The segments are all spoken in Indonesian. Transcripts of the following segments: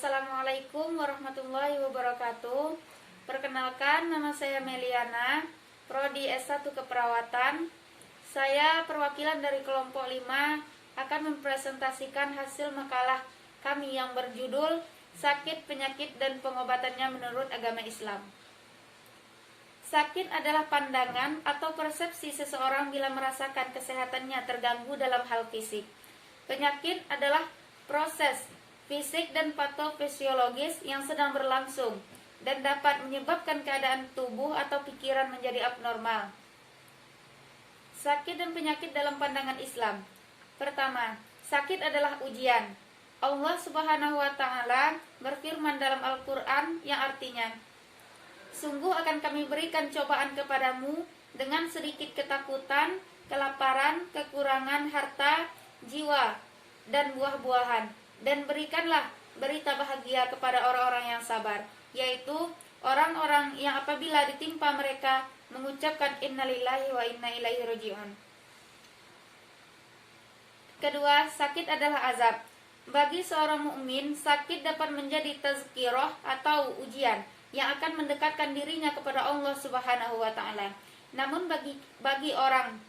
Assalamualaikum warahmatullahi wabarakatuh. Perkenalkan, nama saya Meliana, Prodi S1 Keperawatan. Saya perwakilan dari kelompok 5 akan mempresentasikan hasil makalah kami yang berjudul Sakit, Penyakit, dan Pengobatannya Menurut Agama Islam. Sakit adalah pandangan atau persepsi seseorang bila merasakan kesehatannya terganggu dalam hal fisik. Penyakit adalah proses fisik dan patofisiologis yang sedang berlangsung dan dapat menyebabkan keadaan tubuh atau pikiran menjadi abnormal. Sakit dan penyakit dalam pandangan Islam. Pertama, sakit adalah ujian. Allah Subhanahu wa Ta'ala berfirman dalam Al-Quran yang artinya, "Sungguh akan kami berikan cobaan kepadamu dengan sedikit ketakutan, kelaparan, kekurangan harta, jiwa, dan buah-buahan. Dan berikanlah berita bahagia kepada orang-orang yang sabar, yaitu orang-orang yang apabila ditimpa mereka mengucapkan innalillahi wa inna ilaihi raji'un." Kedua, sakit adalah azab. Bagi seorang mukmin, sakit dapat menjadi tazkirah atau ujian yang akan mendekatkan dirinya kepada Allah Subhanahu wa Ta'ala. Namun bagi orang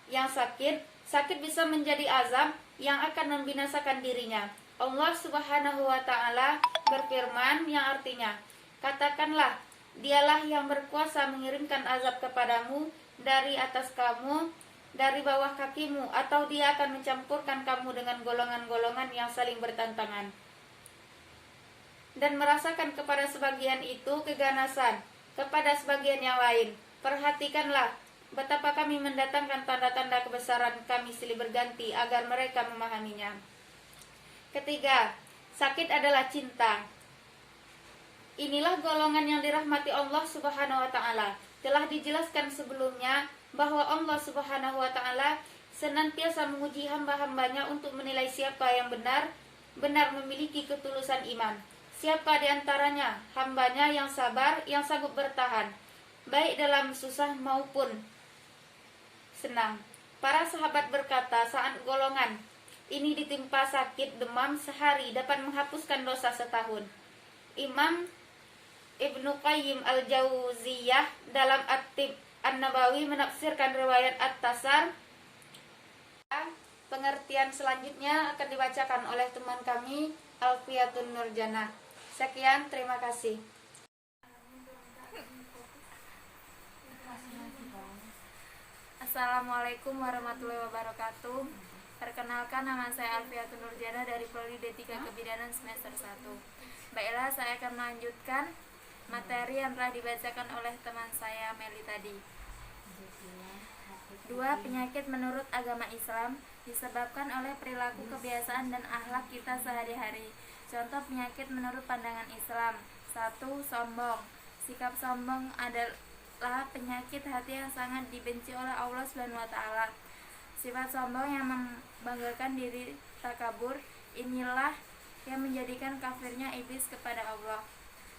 yang sakit bisa menjadi azab yang akan membinasakan dirinya. Allah Subhanahu wa Ta'ala berfirman yang artinya, "Katakanlah, dialah yang berkuasa mengirimkan azab kepadamu dari atas kamu, dari bawah kakimu, atau dia akan mencampurkan kamu dengan golongan-golongan yang saling bertantangan, dan merasakan kepada sebagian itu keganasan, kepada sebagian yang lain. Perhatikanlah betapa kami mendatangkan tanda-tanda kebesaran kami silih berganti agar mereka memahaminya." Ketiga, sakit adalah cinta. Inilah golongan yang dirahmati Allah Subhanahu wa Ta'ala. Telah dijelaskan sebelumnya bahwa Allah Subhanahu wa Ta'ala senantiasa menguji hamba-hambanya untuk menilai siapa yang benar memiliki ketulusan iman. Siapa di antaranya hambanya yang sabar, yang sanggup bertahan, baik dalam susah maupun senang. Para sahabat berkata saat golongan ini ditimpa sakit demam sehari dapat menghapuskan dosa setahun. Imam Ibnu Qayyim Al-Jauziyah dalam At-Tib An-Nabawi menafsirkan riwayat At-Tasar. Pengertian selanjutnya akan dibacakan oleh teman kami Alfiatun Nurjana. Sekian, terima kasih. Assalamualaikum warahmatullahi wabarakatuh. Perkenalkan, nama saya Alfiatun Nurjana dari Prodi D3 Kebidanan semester 1. Baiklah, saya akan melanjutkan materi yang telah dibacakan oleh teman saya Meli tadi. 2. Penyakit menurut agama Islam disebabkan oleh perilaku, kebiasaan, dan akhlak kita sehari-hari. Contoh penyakit menurut pandangan Islam. 1. Sombong. Sikap sombong adalah penyakit hati yang sangat dibenci oleh Allah SWT. Sifat sombong yang membanggakan diri, takabur, inilah yang menjadikan kafirnya iblis kepada Allah.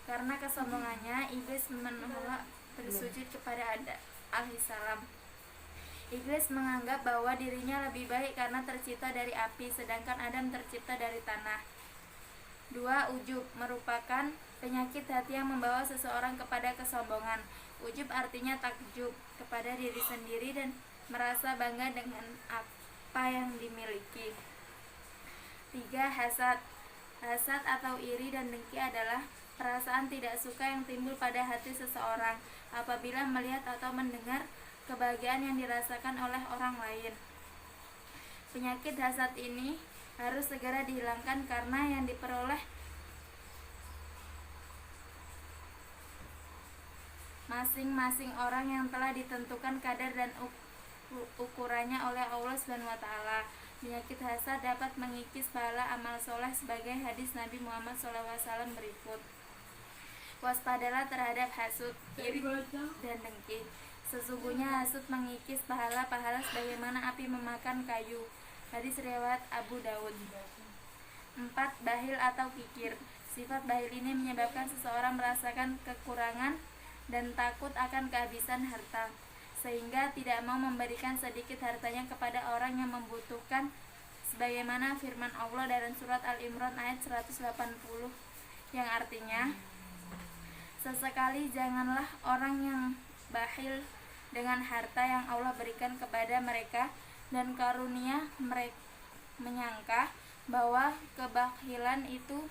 Karena kesombongannya, iblis menolak bersujud kepada Adam alaihissalam. Iblis menganggap bahwa dirinya lebih baik karena tercipta dari api, sedangkan Adam tercipta dari tanah. 2. Ujub merupakan penyakit hati yang membawa seseorang kepada kesombongan. Ujub artinya takjub kepada diri sendiri dan merasa bangga dengan apa yang dimiliki. 3. Hasad. Hasad atau iri dan dengki adalah perasaan tidak suka yang timbul pada hati seseorang apabila melihat atau mendengar kebahagiaan yang dirasakan oleh orang lain. Penyakit hasad ini harus segera dihilangkan karena yang diperoleh masing-masing orang yang telah ditentukan kadar dan ukurannya oleh Allah SWT. Penyakit hasad dapat mengikis pahala amal soleh sebagai hadis Nabi Muhammad SAW berikut. Waspadalah terhadap hasud, iri, dan dengki. Sesungguhnya hasud mengikis pahala-pahala sebagaimana api memakan kayu. Hadis riwayat Abu Daud. 4. Bakhil atau kikir. Sifat bakhil ini menyebabkan seseorang merasakan kekurangan dan takut akan kehabisan harta, sehingga tidak mau memberikan sedikit hartanya kepada orang yang membutuhkan sebagaimana firman Allah dalam surat Al-Imran ayat 180 yang artinya, sesekali janganlah orang yang bakhil dengan harta yang Allah berikan kepada mereka dan karunia mereka menyangka bahwa kebakhilan itu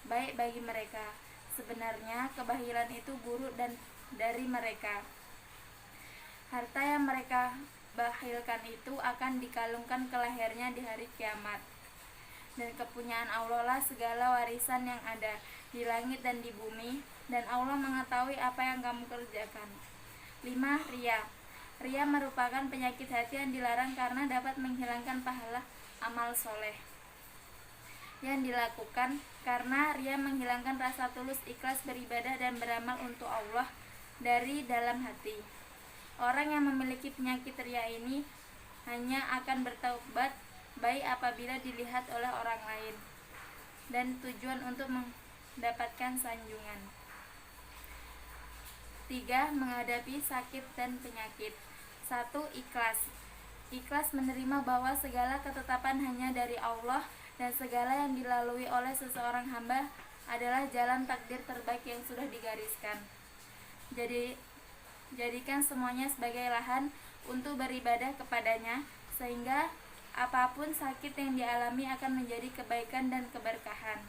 baik bagi mereka. Sebenarnya kebakhilan itu buruk dan dari mereka. Harta yang mereka bakhilkan itu akan dikalungkan ke lehernya di hari kiamat. Dan kepunyaan Allah lah segala warisan yang ada di langit dan di bumi, dan Allah mengetahui apa yang kamu kerjakan. 5. Riya. Riya merupakan penyakit hati yang dilarang karena dapat menghilangkan pahala amal soleh yang dilakukan, karena riya menghilangkan rasa tulus ikhlas beribadah dan beramal untuk Allah dari dalam hati. Orang yang memiliki penyakit riya ini hanya akan bertaubat baik apabila dilihat oleh orang lain dan tujuan untuk mendapatkan sanjungan. 3. Menghadapi sakit dan penyakit. 1. Ikhlas. Ikhlas menerima bahwa segala ketetapan hanya dari Allah dan segala yang dilalui oleh seseorang hamba adalah jalan takdir terbaik yang sudah digariskan. Jadikan semuanya sebagai lahan untuk beribadah kepadanya, sehingga apapun sakit yang dialami akan menjadi kebaikan dan keberkahan.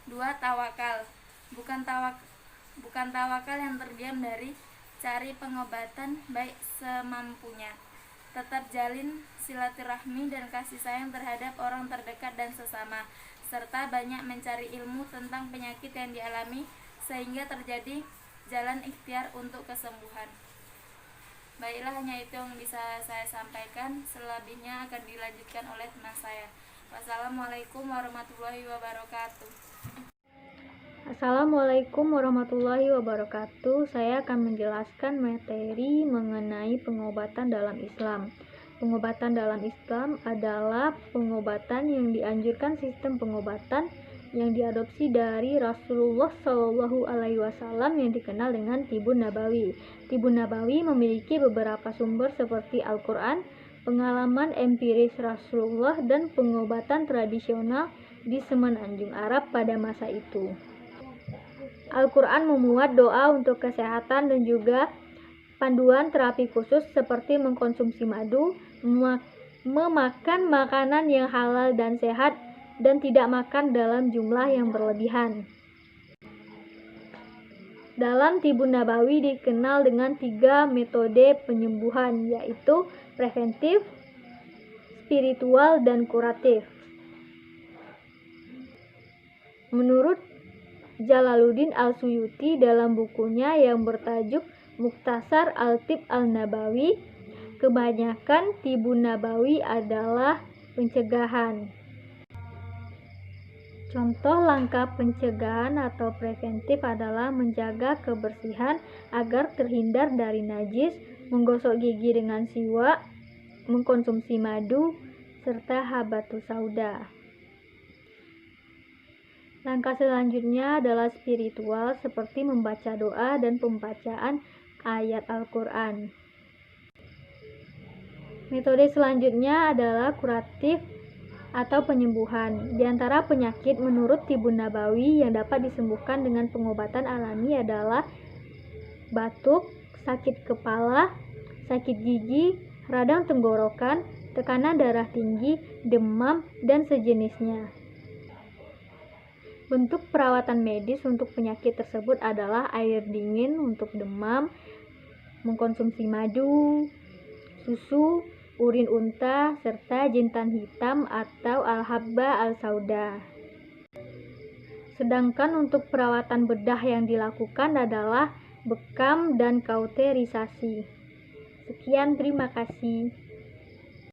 2. Tawakal. Bukan tawakal yang terdiam dari cari pengobatan baik semampunya. Tetap jalin silaturahmi dan kasih sayang terhadap orang terdekat dan sesama, serta banyak mencari ilmu tentang penyakit yang dialami sehingga terjadi jalan ikhtiar untuk kesembuhan. Baiklah, hanya itu yang bisa saya sampaikan. Selebihnya akan dilanjutkan oleh teman saya. Wassalamualaikum warahmatullahi wabarakatuh. Assalamualaikum warahmatullahi wabarakatuh. Saya akan menjelaskan materi mengenai pengobatan dalam Islam. Pengobatan dalam Islam adalah pengobatan yang dianjurkan sistem pengobatan yang diadopsi dari Rasulullah Shallallahu Alaihi Wasallam yang dikenal dengan Tibun Nabawi. Tibun Nabawi memiliki beberapa sumber seperti Al-Quran, pengalaman empiris Rasulullah, dan pengobatan tradisional di Semenanjung Arab pada masa itu. Al-Quran memuat doa untuk kesehatan dan juga panduan terapi khusus seperti mengkonsumsi madu, memakan makanan yang halal dan sehat, dan tidak makan dalam jumlah yang berlebihan. Dalam Tibun Nabawi dikenal dengan 3 metode penyembuhan, yaitu preventif, spiritual, dan kuratif. Menurut Jalaluddin Al-Suyuti dalam bukunya yang bertajuk Mukhtasar Al-Tib Al-Nabawi, kebanyakan Tibun Nabawi adalah pencegahan. Contoh langkah pencegahan atau preventif adalah menjaga kebersihan agar terhindar dari najis, menggosok gigi dengan siwak, mengkonsumsi madu, serta habatus sauda. Langkah selanjutnya adalah spiritual, seperti membaca doa dan pembacaan ayat Al-Quran. Metode selanjutnya adalah kuratif atau penyembuhan. Di antara penyakit menurut Tibun Nabawi yang dapat disembuhkan dengan pengobatan alami adalah batuk, sakit kepala, sakit gigi, radang tenggorokan, tekanan darah tinggi, demam, dan sejenisnya. Bentuk perawatan medis untuk penyakit tersebut adalah air dingin untuk demam, mengkonsumsi madu, susu, urin unta, serta jintan hitam atau al-habba al-sauda. Sedangkan untuk perawatan bedah yang dilakukan adalah bekam dan kauterisasi. Sekian, terima kasih.